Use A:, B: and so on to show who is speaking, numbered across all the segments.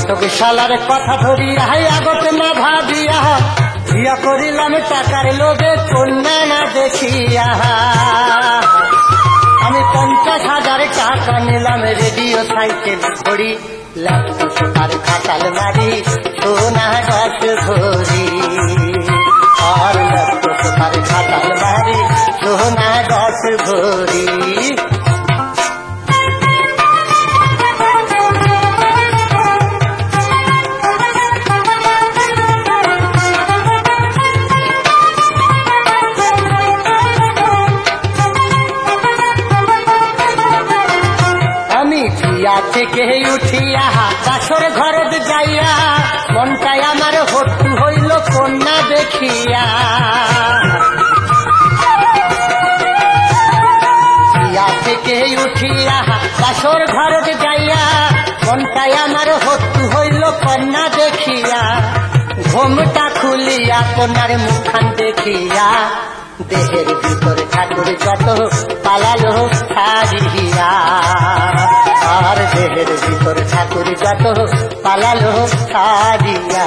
A: ঘটক শালার কথা ধরিয়া আগত না ভাবিয়া বিয়া করিলাম টাকার লোভে কন্যা না দেখিয়া। আমি 50,000 টাকা নিলাম রেডিও সাইকেল ঘড়ি ল্যাপটপ সোফার খাটাল মারি সোনা গাছ ভরি আর ল্যাপটপ সোফার খাটাল মারি সোনা গাছ ভরি। থেকে উঠিয়া বাসর ঘরত যাইয়া মনটাই আমার হট্টু হইল কন্যা দেখিয়া। থেকে উঠিয়া বাসর ঘরত যাইয়া মনটাই আমার হট্টু হইল কন্যা দেখিয়া। ঘোমটা খুলিয়া কন্যার মুখখান দেখিয়া দেহের ভিতর ঠাকুর যত পালালো ছাড়িয়া আর দেহের ভিতর ঠাকুর যত পালালো ছাড়িয়া।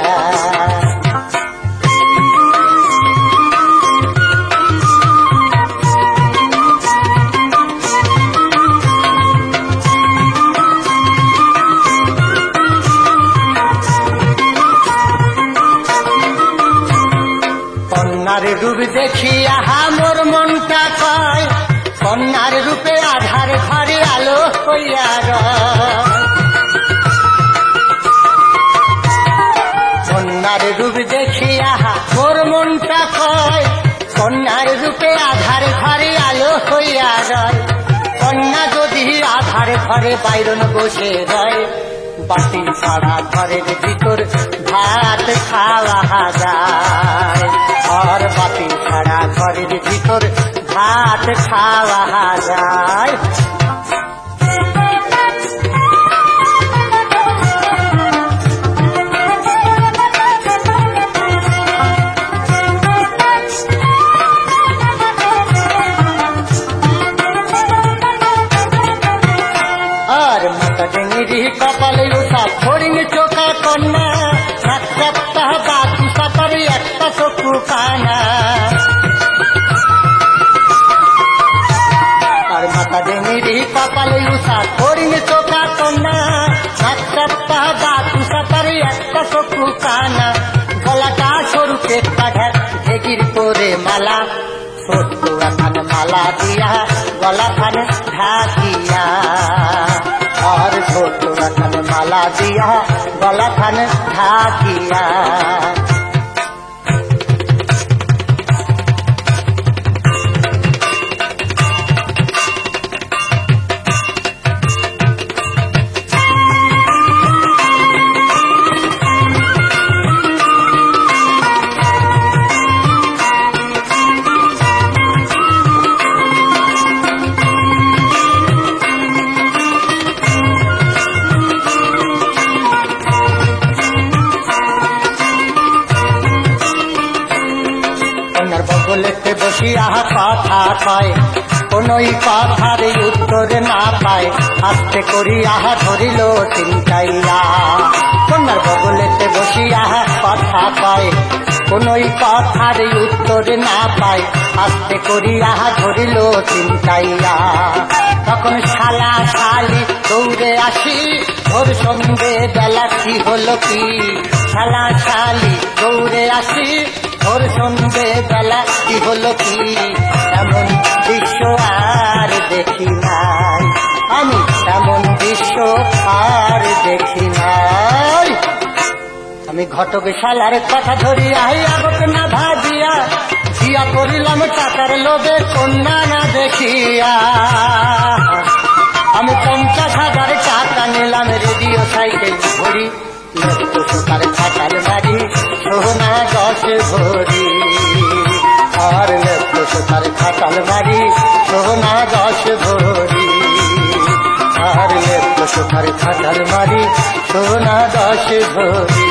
A: কন্যার রূপ দেখিয়া মোর মনটা কয় কন্যার রূপে আধার ঘরে আলো হইয়া কন্যার রূপ দেখিয়া মোর মনটা কয় কন্যার রূপে আধার ঘরে আলো হইয়া রয়। কন্যা যদি আধার ঘরে বাইরন বসে রয় বাতি ছাড়া ঘরের ভিতর ভাত খাওয়া যায় আর বাতি ছাড়া ঘরের ভিতর ভাত খাওয়া যায়। আর মাথা ডেঙ্গি কপালে উঠা ফড়িং চোখা কন্যা সাত সপ্তাহ বাকি সাপারি একটা চক্ষু কানা। আর মাথা ডেঙ্গি কপালে উঠা ফড়িং চোখা কন্যা সাত সপ্তাহ বাকি সাপারি একটা চক্ষু কানা। গলাটা সরু পেটটা ঢেকির করে মালা ছোট্ট এখন মালা দিয়া গলা খান ঢাকিয়া আর ছোট্ট এখন মালা দিয়া গলা খান ঢাকিয়া। বলেতে বসিয়া কথা কয় কোনই কথার উত্তর না পায় আস্তে করিয়া ধরিল চিন্তাইয়া। কন্যার বগলেতে বসিয়া কথা কয় কোনই কথার উত্তর না পায় আস্তে করিয়া ধরিল চিন্তাইয়া। তখন শালা শালি দৌড়ে আসি ভোর সন্ধে বেলা কি হলো কি শালা শালি দৌড়ে আসি ভোর সন্ধে বেলা কি হলো কি। এমন দৃশ্য আর দেখি নাই আমি এমন দৃশ্য আর দেখি নাই। আমি ঘটক শালার কথা ধরিয়া আগত না ভাবিয়া বিয়া করিলাম টাকার লোভে কন্যা না দেখিয়া। আমি 50,000 টাকা নিলাম রেডিও সাইকেল ঘড়ি ল্যাপটপ সোফার খাটাল মারি সোনা গাছ ভরি আর ল্যাপটপ সোফার খাটাল মারি সোনা গাছ ভরি আর ল্যাপটপ সোফার খাটাল মারি সোনা গাছ ভরি।